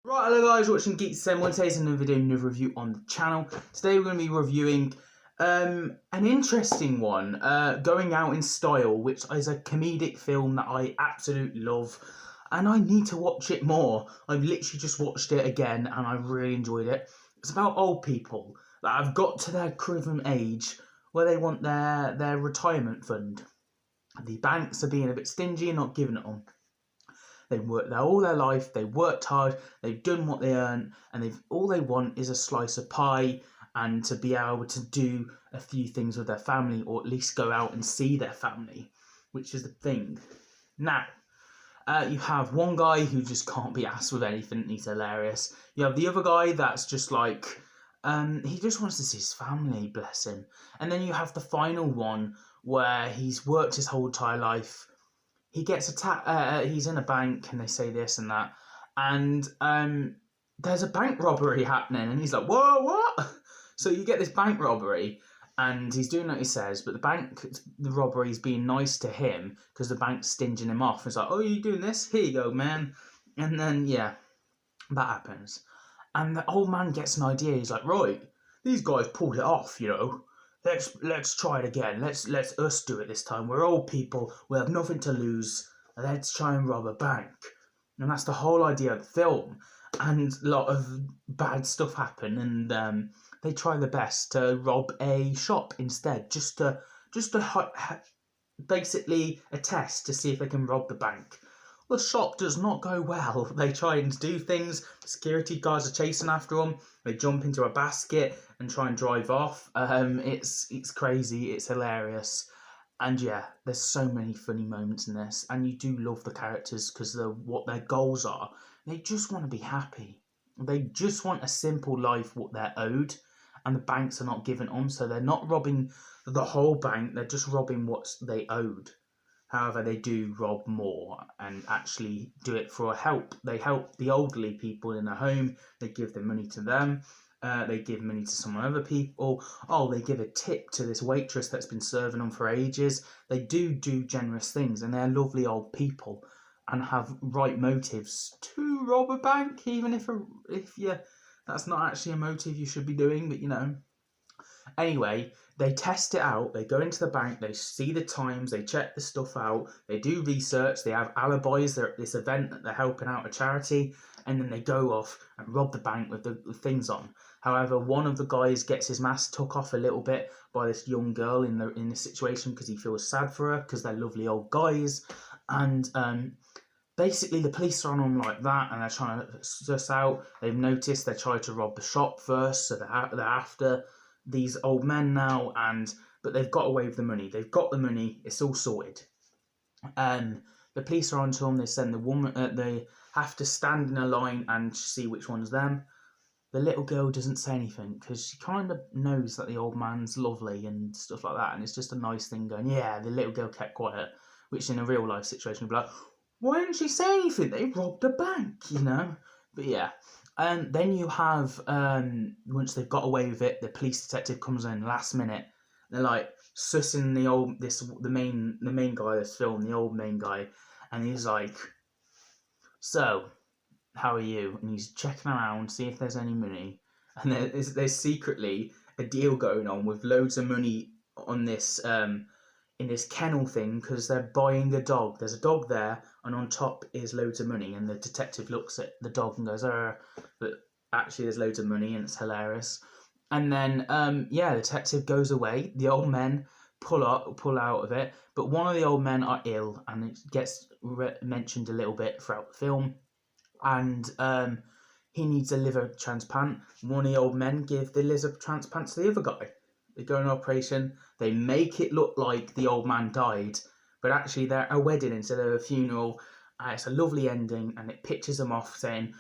Right, hello guys, watching Geeks 71. Today's another video, another review on the channel. Today we're going to be reviewing an interesting one, Going Out in Style, which is a comedic film that I absolutely love, and I need to watch it more. I've literally just watched it again, and I really enjoyed it. It's about old people that have got to their critical age where they want their retirement fund. The banks are being a bit stingy and not giving it them. They've worked there all their life. They've worked hard. They've done what they earn, and all they want is a slice of pie and to be able to do a few things with their family, or at least go out and see their family, which is the thing. Now, you have one guy who just can't be asked with anything. He's hilarious. You have the other guy that's just like, he just wants to see his family, bless him. And then you have the final one where he's worked his whole entire life. He gets attacked. He's in a bank, and they say this and that, and there's a bank robbery happening, and he's like, "Whoa, what?" So you get this bank robbery, and he's doing what he says, but the robbery is being nice to him because the bank's stinging him off. It's like, "Oh, you doing this? Here you go, man." And then yeah, that happens, and the old man gets an idea. He's like, "Right, these guys pulled it off, you know. Let's try it again. Let's us do it this time. We're old people. We have nothing to lose. Let's try and rob a bank." And that's the whole idea of the film. And a lot of bad stuff happen, and they try their best to rob a shop instead, basically a test to see if they can rob the bank. The shop does not go well. They try and do things. Security guards are chasing after them. They jump into a basket and try and drive off. It's crazy. It's hilarious. And yeah, there's so many funny moments in this. And you do love the characters because what their goals are. They just want to be happy. They just want a simple life, what they're owed. And the banks are not giving them. So they're not robbing the whole bank. They're just robbing what they owed. However, they do rob more and actually do it for help. They help the elderly people in a home. They give the money to them. They give money to some other people. Oh, they give a tip to this waitress that's been serving them for ages. They do generous things, and they're lovely old people and have right motives to rob a bank, even if that's not actually a motive you should be doing, but you know. Anyway, they test it out. They go into the bank. They see the times. They check the stuff out. They do research. They have alibis. They're at this event that they're helping out a charity, and then they go off and rob the bank with the things on. However, one of the guys gets his mask took off a little bit by this young girl in the situation because he feels sad for her because they're lovely old guys, and basically the police are on them like that, and they're trying to suss out. They've noticed they tried to rob the shop first, so they're after these old men now, but they've got away with the money. They've got the money. It's all sorted. The police are onto them. They send the woman. They have to stand in a line and see which one's them. The little girl doesn't say anything because she kind of knows that the old man's lovely and stuff like that, and it's just a nice thing going. Yeah, the little girl kept quiet, which in a real life situation would be like, why didn't she say anything? They robbed a bank, you know. But yeah. And then you have, once they've got away with it, the police detective comes in last minute. They're like sussing the main guy that's filmed, the old main guy, and he's like, "So, how are you?" And he's checking around, see if there's any money. And there's secretly a deal going on with loads of money on this in this kennel thing because they're buying a dog. There's a dog there, and on top is loads of money. And the detective looks at the dog and goes, but actually there's loads of money, and it's hilarious. And then, the detective goes away. The old men pull out of it, but one of the old men are ill, and it gets mentioned a little bit throughout the film. And he needs a liver transplant. One of the old men give the liver transplant to the other guy. They go on an operation. They make it look like the old man died, but actually they're at a wedding instead of a funeral. It's a lovely ending, and it pictures them off saying,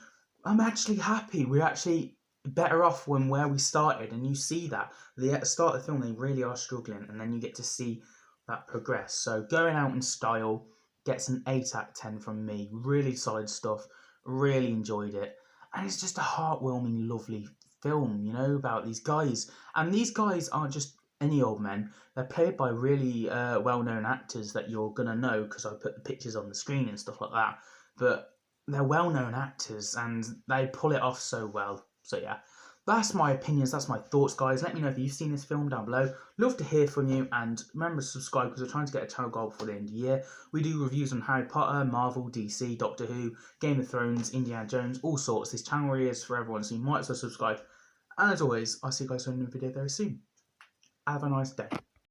"I'm actually happy. We're actually better off when where we started." And you see that at the start of the film they really are struggling, and then you get to see that progress. So Going Out in Style gets an 8 out of 10 from me. Really solid stuff. Really enjoyed it, and it's just a heartwarming, lovely film, you know, about these guys. And these guys aren't just any old men. They're played by really well-known actors that you're gonna know because I put the pictures on the screen and stuff like that. But they're well-known actors and they pull it off so well. So yeah, that's my opinions, that's my thoughts, guys. Let me know if you've seen this film down below. Love to hear from you, and remember to subscribe because we're trying to get a channel goal before the end of the year. We do reviews on Harry Potter, Marvel, DC, Doctor Who, Game of Thrones, Indiana Jones, all sorts. This channel really is for everyone, so you might as well subscribe. And as always, I'll see you guys in a new video very soon. Have a nice day.